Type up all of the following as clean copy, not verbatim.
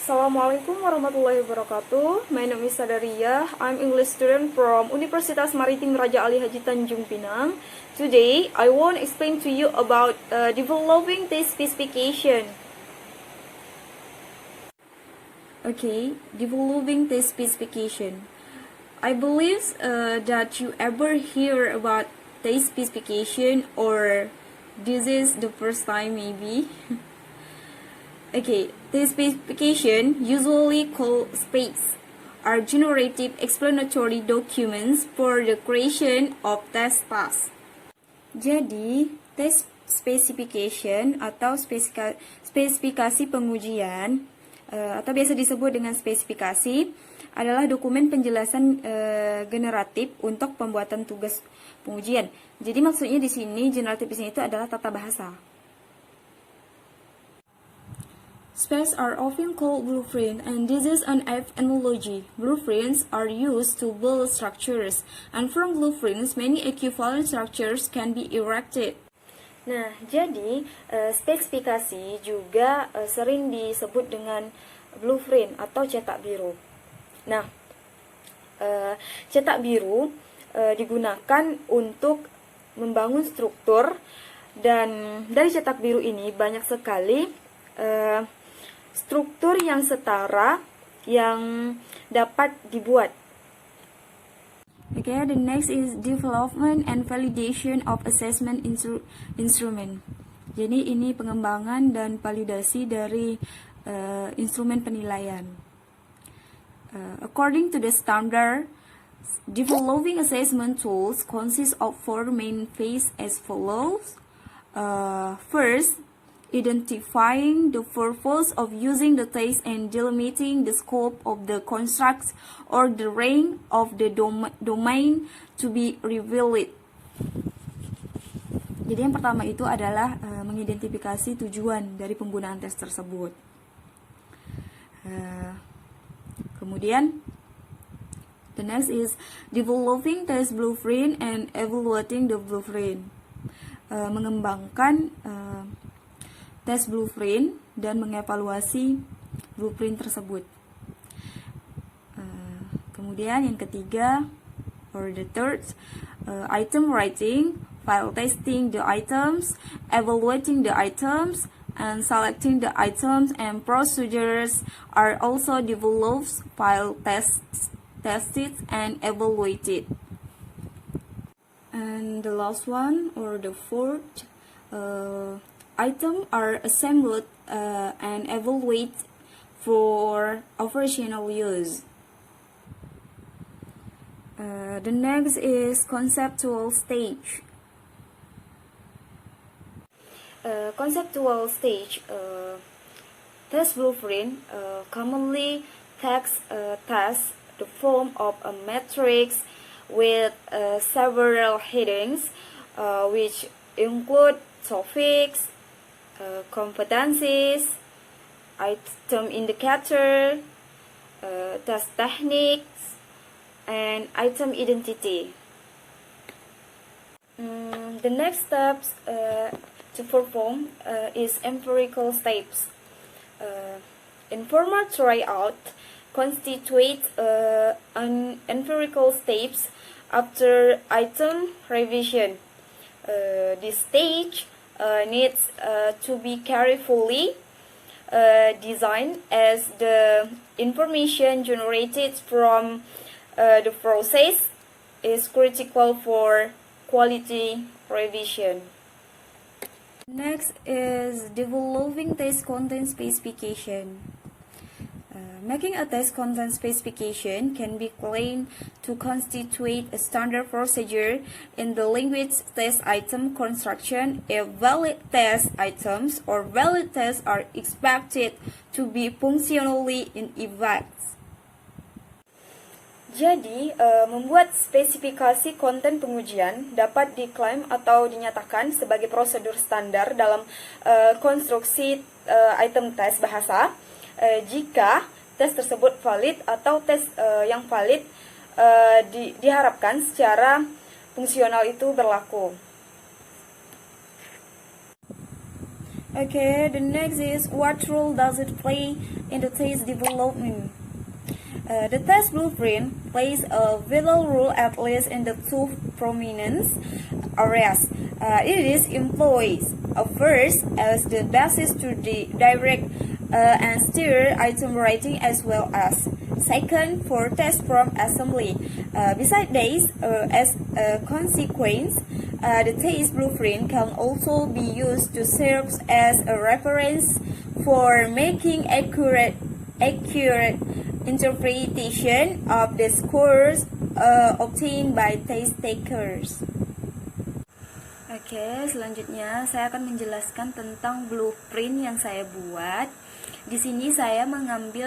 Assalamualaikum warahmatullahi wabarakatuh. My name is Sadaria. I'm English student from Universitas Maritim Raja Ali Haji Tanjung Pinang. Today, I want to explain to you about developing this specification. Okay, developing this specification. I believe that you ever hear about this specification, or this is the first time maybe. Okay, the specification, usually called specs, are generative explanatory documents for the creation of test tasks. Jadi, test specification atau spesifikasi pengujian atau biasa disebut dengan spesifikasi adalah dokumen penjelasan generatif untuk pembuatan tugas pengujian. Jadi maksudnya di sini generatif di sini itu adalah tata bahasa. Specs are often called blueprint, and this is an analogy. Blueprints are used to build structures, and from blueprints, many equivalent structures can be erected. Nah, jadi spesifikasi juga sering disebut dengan blueprint atau cetak biru. Nah, cetak biru digunakan untuk membangun struktur, dan dari cetak biru ini banyak sekali struktur yang setara yang dapat dibuat. Okay, the next is development and validation of assessment instrument. Jadi ini pengembangan dan validasi dari instrumen penilaian. According to the standard, developing assessment tools consists of four main phases as follows. First, identifying the purpose of using the test and delimiting the scope of the constructs or the range of the domain to be revealed. Jadi yang pertama itu adalah mengidentifikasi tujuan dari penggunaan tes tersebut. Kemudian the next is developing test blueprint and evaluating the blueprint. Mengembangkan tes blueprint dan mengevaluasi blueprint tersebut. Kemudian yang ketiga, or the third, item writing, file testing the items, evaluating the items, and selecting the items and procedures are also developed, file tested, and evaluated. And the last one, or the fourth, items are assembled and evaluated for operational use. The next is conceptual stage. Conceptual stage, test blueprint commonly takes the form of a matrix with several headings, which include topics, competencies, item indicator, test techniques, and item identity. The next steps to perform is empirical steps. Informal tryout constitutes an empirical steps after item revision. This stage needs to be carefully designed, as the information generated from the process is critical for quality revision. Next is developing test content specification. Making a test content specification can be claimed to constitute a standard procedure in the language test item construction if valid test items or valid tests are expected to be functionally in effect. Jadi, membuat spesifikasi konten pengujian dapat diklaim atau dinyatakan sebagai prosedur standar dalam konstruksi item tes bahasa jika tes tersebut valid atau tes yang valid diharapkan secara fungsional itu berlaku. Okay, the next is what role does it play in the taste development? The test blueprint plays a vital role at least in the two prominent areas. It is employs first as the basis to direct and steer item writing as well as second for test prompt assembly. Besides this, as a consequence, the taste blueprint can also be used to serve as a reference for making accurate interpretation of the scores obtained by test takers. Oke, selanjutnya saya akan menjelaskan tentang blueprint yang saya buat. Di sini saya mengambil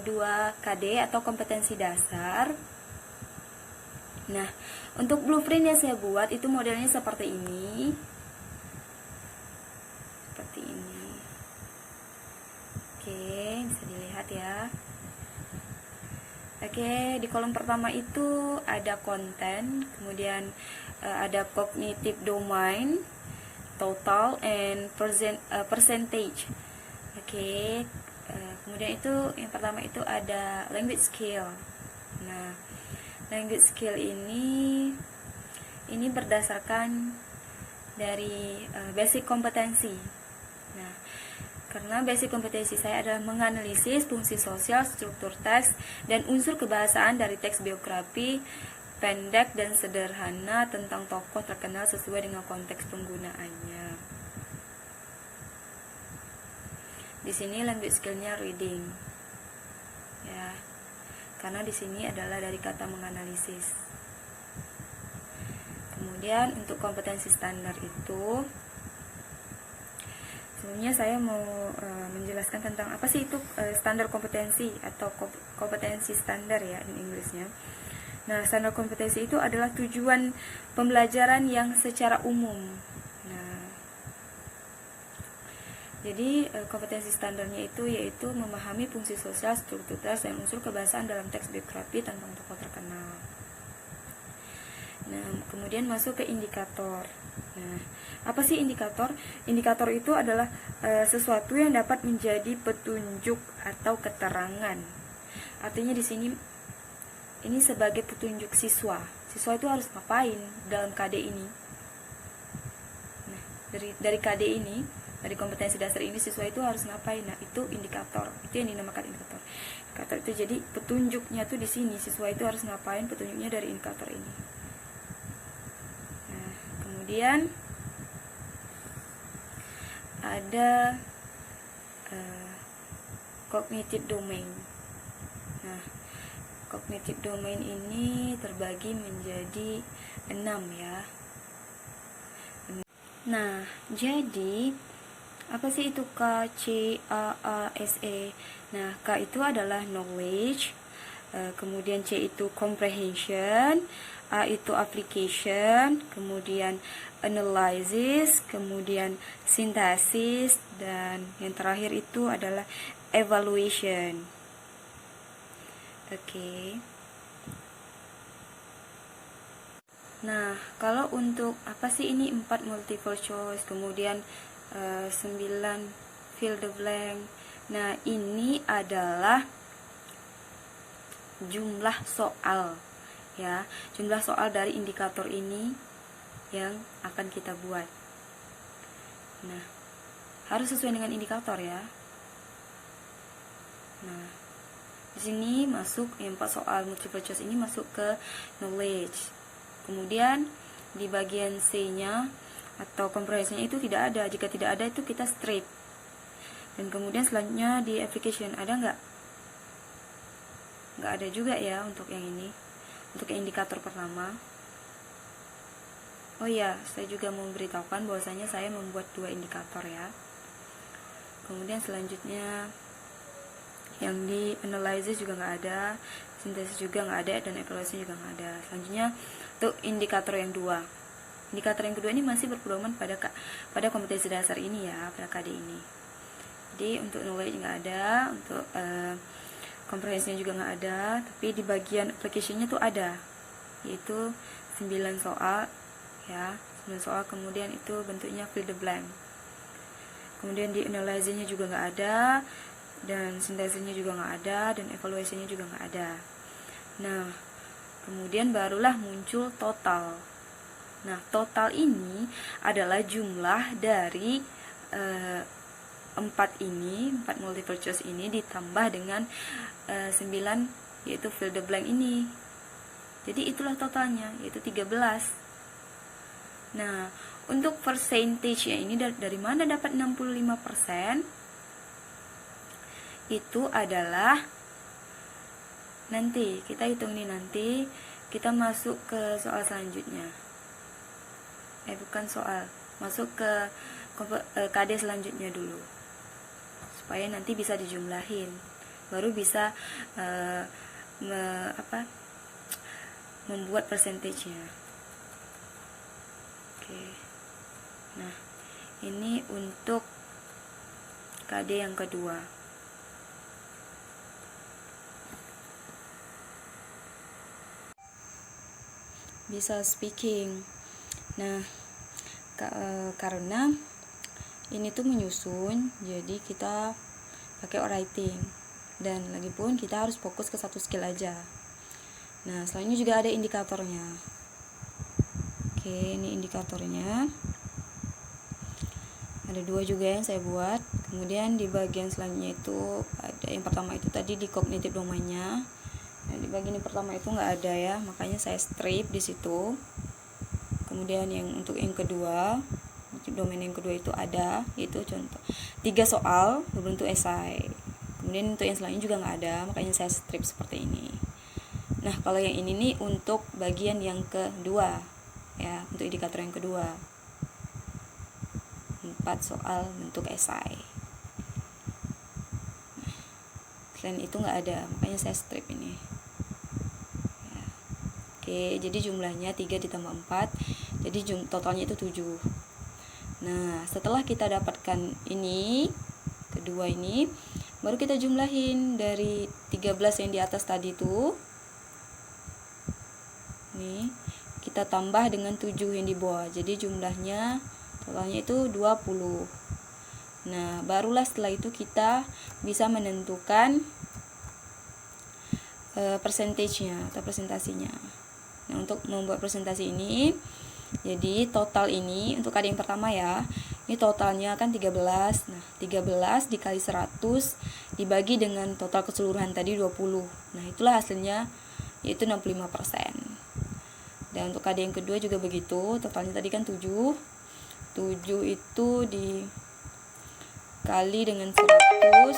2 KD atau kompetensi dasar. Nah, untuk blueprint yang saya buat itu modelnya seperti ini. Seperti ini. Oke, bisa dilihat ya. Oke, di kolom pertama itu ada konten, kemudian ada cognitive domain, total, and percentage. Oke, kemudian itu yang pertama itu ada language skill. Nah, language skill ini berdasarkan dari basic kompetensi. Nah, karena basic kompetensi saya adalah menganalisis fungsi sosial, struktur teks, dan unsur kebahasaan dari teks biografi pendek dan sederhana tentang tokoh terkenal sesuai dengan konteks penggunaannya. Di sini language skillnya reading, ya, karena di sini adalah dari kata menganalisis. Kemudian untuk kompetensi standar itu, sebelumnya saya mau menjelaskan tentang apa sih itu standar kompetensi atau kompetensi standar ya in Inggrisnya. Nah, standar kompetensi itu adalah tujuan pembelajaran yang secara umum. Nah, jadi kompetensi standarnya itu yaitu memahami fungsi sosial, struktur teks, dan unsur kebahasaan dalam teks biografi tentang tokoh terkenal. Nah, kemudian masuk ke indikator. Nah, apa sih indikator? Indikator itu adalah sesuatu yang dapat menjadi petunjuk atau keterangan. Artinya di sini ini sebagai petunjuk siswa. Siswa itu harus ngapain dalam KD ini? Nah, dari KD ini, dari kompetensi dasar ini siswa itu harus ngapain? Nah, itu indikator. Itu yang dinamakan indikator. Indikator itu jadi petunjuknya tuh di sini, siswa itu harus ngapain? Petunjuknya dari indikator ini. Nah, kemudian ada cognitive domain. Nah, cognitive domain ini terbagi menjadi 6 ya. Nah, jadi apa sih itu K, C, A, S, E? Nah, K itu adalah knowledge, kemudian C itu comprehension, A itu application, kemudian analysis, kemudian synthesis, dan yang terakhir itu adalah evaluation. Oke. Nah, kalau untuk apa sih ini 4 multiple choice, kemudian 9 fill the blank. Nah, ini adalah jumlah soal ya, jumlah soal dari indikator ini yang akan kita buat. Nah, harus sesuai dengan indikator ya. Nah, di sini masuk 4 soal multiple choice ini masuk ke knowledge. Kemudian di bagian C-nya atau comprehension itu tidak ada. Jika tidak ada itu kita strip. Dan kemudian selanjutnya di application ada nggak? Nggak ada juga ya untuk yang ini. Untuk indikator pertama. Oh iya, saya juga mau memberitahukan bahwasanya saya membuat 2 indikator ya. Kemudian selanjutnya yang di analysis juga nggak ada, sintesis juga nggak ada, dan evaluasi juga nggak ada. Selanjutnya untuk indikator yang 2. Indikator yang kedua ini masih berpedoman pada kompetensi dasar ini ya, pada KD ini. Jadi untuk knowledge nggak ada, untuk comprehension juga nggak ada, tapi di bagian application-nya tuh ada, yaitu 9 soal ya, 9 soal, kemudian itu bentuknya fill the blank. kemudian di analyze-nya juga nggak ada, dan synthesis-nya juga nggak ada, dan evaluasinya juga nggak ada. Nah, kemudian barulah muncul total. Nah, total ini adalah jumlah dari 4 multiple choice ini ditambah dengan 9 yaitu fill the blank ini. Jadi itulah totalnya, yaitu 13. Nah, untuk percentage-nya ini dari mana dapat 65%? Itu adalah nanti kita hitung nih, nanti kita masuk ke soal selanjutnya. Bukan soal, masuk ke KD selanjutnya dulu, supaya nanti bisa dijumlahin, baru bisa membuat percentage-nya. Oke. Nah, ini untuk KD yang kedua. Bisa speaking. Nah, karena ini tuh menyusun, jadi kita pakai writing, dan lagi pun kita harus fokus ke satu skill aja. Nah, selanjutnya juga ada indikatornya. Oke, ini indikatornya ada 2 juga yang saya buat. Kemudian di bagian selanjutnya itu ada, yang pertama itu tadi di cognitive domainnya. Nah, di bagian yang pertama itu nggak ada ya, makanya saya strip di situ. Kemudian yang untuk yang kedua, domain yang kedua itu ada, yaitu contoh 3 soal berbentuk esai. Kemudian untuk yang selanjutnya juga nggak ada, makanya saya strip seperti ini. Nah, kalau yang ini nih untuk bagian yang kedua ya, untuk indikator yang kedua, 4 soal bentuk esai. Nah, selain itu nggak ada, makanya saya strip ini ya. Oke, jadi jumlahnya 3 ditambah 4, jadi totalnya itu 7. Nah, setelah kita dapatkan ini kedua ini, baru kita jumlahin dari 13 yang di atas tadi tuh. Nih, kita tambah dengan 7 yang di bawah, jadi jumlahnya totalnya itu 20. Nah, barulah setelah itu kita bisa menentukan persentasenya atau presentasinya. Nah, untuk membuat presentasi ini, jadi total ini untuk KD yang pertama ya, ini totalnya kan 13. Nah, 13 dikali 100 dibagi dengan total keseluruhan tadi 20. Nah, itulah hasilnya, yaitu 65%. Dan untuk KD yang kedua juga begitu, totalnya tadi kan 7. 7 itu dikali dengan 100,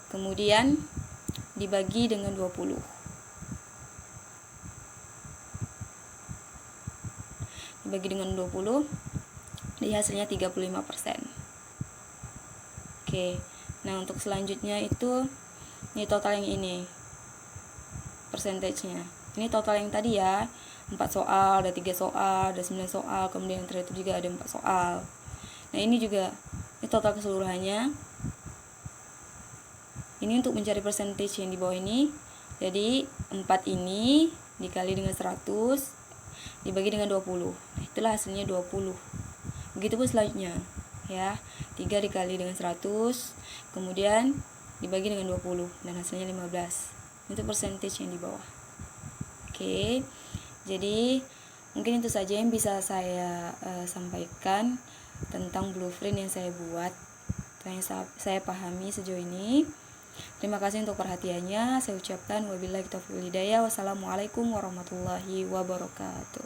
kemudian dibagi dengan 20. Dibagi dengan 20, jadi hasilnya 35%. Oke, nah untuk selanjutnya itu, ini total yang ini, persentasenya. Ini total yang tadi ya, 4 soal, ada 3 soal, ada 9 soal, kemudian yang terakhir itu juga ada 4 soal. Nah, ini juga, ini total keseluruhannya. Ini untuk mencari percentage yang di bawah ini. Jadi, 4 ini dikali dengan 100, dibagi dengan 20. Nah, itulah hasilnya 20. Begitu pun selanjutnya, ya. 3 dikali dengan 100, kemudian dibagi dengan 20, dan hasilnya 15. Itu percentage yang di bawah. Oke, jadi mungkin itu saja yang bisa saya sampaikan tentang blueprint yang saya buat, yang saya pahami sejauh ini. Terima kasih untuk perhatiannya. Saya ucapkan wabillahi taufiq wal hidayah. Wassalamualaikum warahmatullahi wabarakatuh.